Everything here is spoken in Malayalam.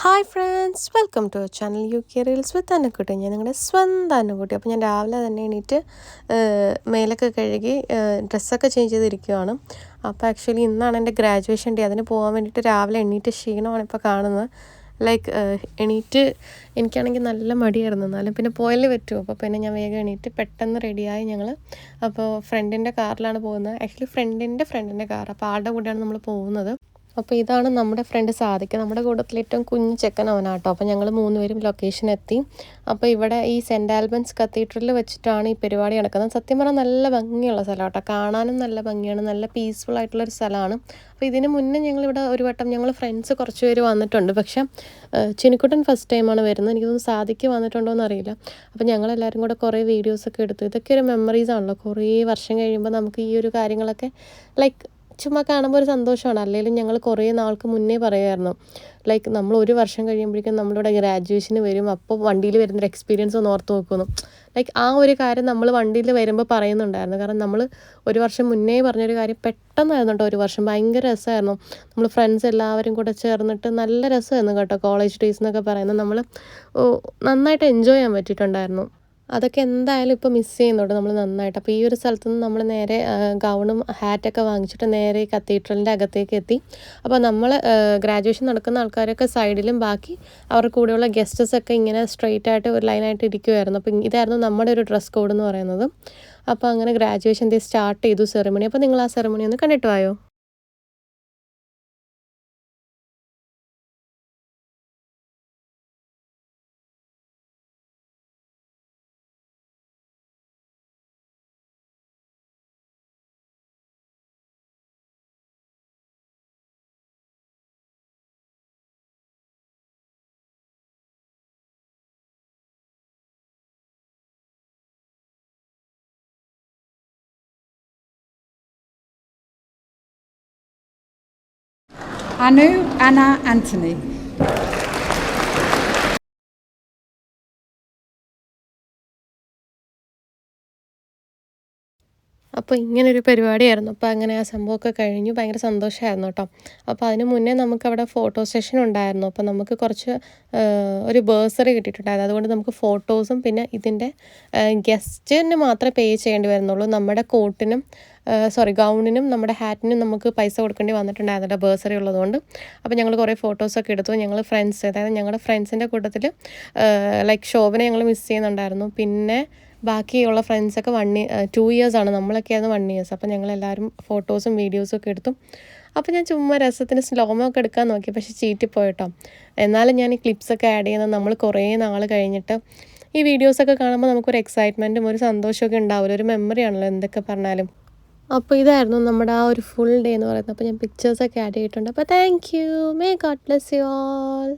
Hi friends, welcome to our channel UK reels with Annakutty. ഞാൻ നിങ്ങളുടെ സ്വന്തം അന്നക്കുട്ടി. അപ്പോൾ ഞാൻ രാവിലെ തന്നെ എണീറ്റ് മേലൊക്കെ കഴുകി ഡ്രസ്സൊക്കെ ചേഞ്ച് ചെയ്തിരിക്കുകയാണ്. അപ്പോൾ ആക്ച്വലി ഇന്നാണ് എൻ്റെ ഗ്രാജുവേഷൻ ഡേ. അതിന് പോകാൻ വേണ്ടിയിട്ട് രാവിലെ എണീറ്റ് ക്ഷീണമാണ് ഇപ്പോൾ കാണുന്നത്. ലൈക്ക് എണീറ്റ് എനിക്കാണെങ്കിൽ നല്ല മടിയായിരുന്നു, എന്നാലും പിന്നെ പോയാലേ പറ്റുമോ. അപ്പോൾ പിന്നെ ഞാൻ വേഗം എണീറ്റ് പെട്ടെന്ന് റെഡിയായി ഞങ്ങൾ. അപ്പോൾ ഫ്രണ്ടിൻ്റെ കാറിലാണ് പോകുന്നത്. ആക്ച്വലി ഫ്രണ്ടിൻ്റെ കാർ. അപ്പോൾ ആളുടെ കൂടെയാണ് നമ്മൾ പോകുന്നത്. അപ്പോൾ ഇതാണ് നമ്മുടെ ഫ്രണ്ട് സാദിക്ക്. നമ്മുടെ കൂട്ടത്തിൽ ഏറ്റവും കുഞ്ഞു ചെക്കൻ അവനാട്ടോ. അപ്പോൾ ഞങ്ങൾ 3 പേരും ലൊക്കേഷൻ എത്തി. അപ്പോൾ ഇവിടെ ഈ സെൻറ്റ് ആൽബൻസ് കത്തീഡ്രലിൽ വെച്ചിട്ടാണ് ഈ പരിപാടി നടക്കുന്നത്. സത്യം പറഞ്ഞാൽ നല്ല ഭംഗിയുള്ള സ്ഥലം കേട്ടോ. കാണാനും നല്ല ഭംഗിയാണ്, നല്ല പീസ്ഫുൾ ആയിട്ടുള്ളൊരു സ്ഥലമാണ്. അപ്പോൾ ഇതിന് മുന്നേ ഞങ്ങളിവിടെ ഒരു വട്ടം ഞങ്ങൾ ഫ്രണ്ട്സ് കുറച്ച് പേര് വന്നിട്ടുണ്ട്. പക്ഷേ ചിനിക്കുട്ടൻ ഫസ്റ്റ് ടൈമാണ് വരുന്നത്. എനിക്കൊന്നും സാദിക്ക് വന്നിട്ടുണ്ടോ എന്നറിയില്ല. അപ്പോൾ ഞങ്ങളെല്ലാവരും കൂടെ കുറേ വീഡിയോസൊക്കെ എടുത്തു. ഇതൊക്കെ ഒരു മെമ്മറീസ് ആണല്ലോ. കുറേ വർഷം കഴിയുമ്പോൾ നമുക്ക് ഈ ഒരു കാര്യങ്ങളൊക്കെ ലൈക്ക് ചുമ്മാ കാണുമ്പോൾ ഒരു സന്തോഷമാണ്. അല്ലെങ്കിലും ഞങ്ങൾ കുറേ നാൾക്ക് മുന്നേ പറയുമായിരുന്നു, ലൈക്ക് നമ്മൾ ഒരു വർഷം കഴിയുമ്പോഴേക്കും നമ്മളിവിടെ ഗ്രാജുവേഷന് വരും, അപ്പോൾ വണ്ടിയിൽ വരുന്നൊരു എക്സ്പീരിയൻസ് ഒന്ന് ഓർത്ത് നോക്കുന്നു. ലൈക്ക് ആ ഒരു കാര്യം നമ്മൾ വണ്ടിയിൽ വരുമ്പോൾ പറയുന്നുണ്ടായിരുന്നു. കാരണം നമ്മൾ ഒരു വർഷം മുന്നേ പറഞ്ഞൊരു കാര്യം പെട്ടെന്നായിരുന്നു കേട്ടോ. ഒരു വർഷം ഭയങ്കര രസമായിരുന്നു. നമ്മൾ ഫ്രണ്ട്സ് എല്ലാവരും കൂടെ ചേർന്നിട്ട് നല്ല രസമായിരുന്നു കേട്ടോ. കോളേജ് ഡേയ്സ് എന്നൊക്കെ പറയുന്നത് നമ്മൾ നന്നായിട്ട് എൻജോയ് ചെയ്യാൻ പറ്റിയിട്ടുണ്ടായിരുന്നു. അതൊക്കെ എന്തായാലും ഇപ്പോൾ മിസ് ചെയ്യുന്നുണ്ട് നമ്മൾ നന്നായിട്ട്. അപ്പോൾ ഈ ഒരു സ്ഥലത്തു നിന്ന് നമ്മൾ നേരെ ഗൗണും ഹാറ്റൊക്കെ വാങ്ങിച്ചിട്ട് നേരെ കത്തീഡ്രലിൻ്റെ അകത്തേക്ക് എത്തി. അപ്പോൾ നമ്മൾ ഗ്രാജുവേഷൻ നടക്കുന്ന ആൾക്കാരൊക്കെ സൈഡിലും ബാക്കി അവരുടെ കൂടെയുള്ള ഗസ്റ്റസൊക്കെ ഇങ്ങനെ സ്ട്രെയിറ്റ് ആയിട്ട് ഒരു ലൈനായിട്ട് ഇരിക്കുമായിരുന്നു. അപ്പോൾ ഇതായിരുന്നു നമ്മുടെ ഒരു ഡ്രസ് കോഡ് എന്ന് പറയുന്നത്. അപ്പോൾ അങ്ങനെ ഗ്രാജുവേഷൻ ഡേ സ്റ്റാർട്ട് ചെയ്തു സെറിമണി. അപ്പോൾ നിങ്ങൾ ആ സെറിമണി ഒന്ന് കണ്ടിട്ട് വായോ. Anu Anna Anthony. അപ്പോൾ ഇങ്ങനൊരു പരിപാടിയായിരുന്നു. അപ്പോൾ അങ്ങനെ ആ സംഭവമൊക്കെ കഴിഞ്ഞു. ഭയങ്കര സന്തോഷമായിരുന്നു കേട്ടോ. അപ്പോൾ അതിന് മുന്നേ നമുക്കവിടെ ഫോട്ടോ സെഷൻ ഉണ്ടായിരുന്നു. അപ്പോൾ നമുക്ക് കുറച്ച് ഒരു ബേഴ്സറി കിട്ടിയിട്ടുണ്ടായിരുന്നു. അതുകൊണ്ട് നമുക്ക് ഫോട്ടോസും പിന്നെ ഇതിൻ്റെ ഗസ്റ്റിന് മാത്രമേ പേ ചെയ്യേണ്ടി വരുന്നുള്ളൂ. നമ്മുടെ കോട്ടിനും ഗൗണിനും നമ്മുടെ ഹാറ്റിനും നമുക്ക് പൈസ കൊടുക്കേണ്ടി വന്നിട്ടുണ്ടായിരുന്നില്ല, ബേഴ്സറി ഉള്ളതുകൊണ്ട്. അപ്പോൾ ഞങ്ങൾ കുറേ ഫോട്ടോസൊക്കെ എടുത്തു. ഞങ്ങൾ ഫ്രണ്ട്സ്, അതായത് ഞങ്ങളുടെ ഫ്രണ്ട്സിൻ്റെ കൂട്ടത്തിൽ ലൈക്ക് ശോഭനെ ഞങ്ങൾ മിസ് ചെയ്യുന്നുണ്ടായിരുന്നു. പിന്നെ ബാക്കിയുള്ള ഫ്രണ്ട്സൊക്കെ 2 ഇയേഴ്സാണ്, നമ്മളൊക്കെ ആയിരുന്നു 1 ഇയേഴ്സ്. അപ്പോൾ ഞങ്ങളെല്ലാവരും ഫോട്ടോസും വീഡിയോസും ഒക്കെ എടുത്തു. അപ്പോൾ ഞാൻ ചുമ്മാ രസത്തിന് സ്ലോമോ ഒക്കെ എടുക്കാൻ നോക്കി, പക്ഷേ ചീറ്റിപ്പോയിട്ടോ. എന്നാലും ഞാൻ ഈ ക്ലിപ്സൊക്കെ ആഡ് ചെയ്യുന്നത് നമ്മൾ കുറേ നാൾ കഴിഞ്ഞിട്ട് ഈ വീഡിയോസൊക്കെ കാണുമ്പോൾ നമുക്കൊരു എക്സൈറ്റ്മെൻറ്റും ഒരു സന്തോഷമൊക്കെ ഉണ്ടാവില്ല. ഒരു മെമ്മറി ആണല്ലോ എന്തൊക്കെ പറഞ്ഞാലും. അപ്പോൾ ഇതായിരുന്നു നമ്മുടെ ആ ഒരു ഫുൾ ഡേ എന്ന് പറയുന്നത്. അപ്പോൾ ഞാൻ പിക്ചേഴ്സൊക്കെ ആഡ് ചെയ്തിട്ടുണ്ട്. അപ്പോൾ thank you. May God bless you all.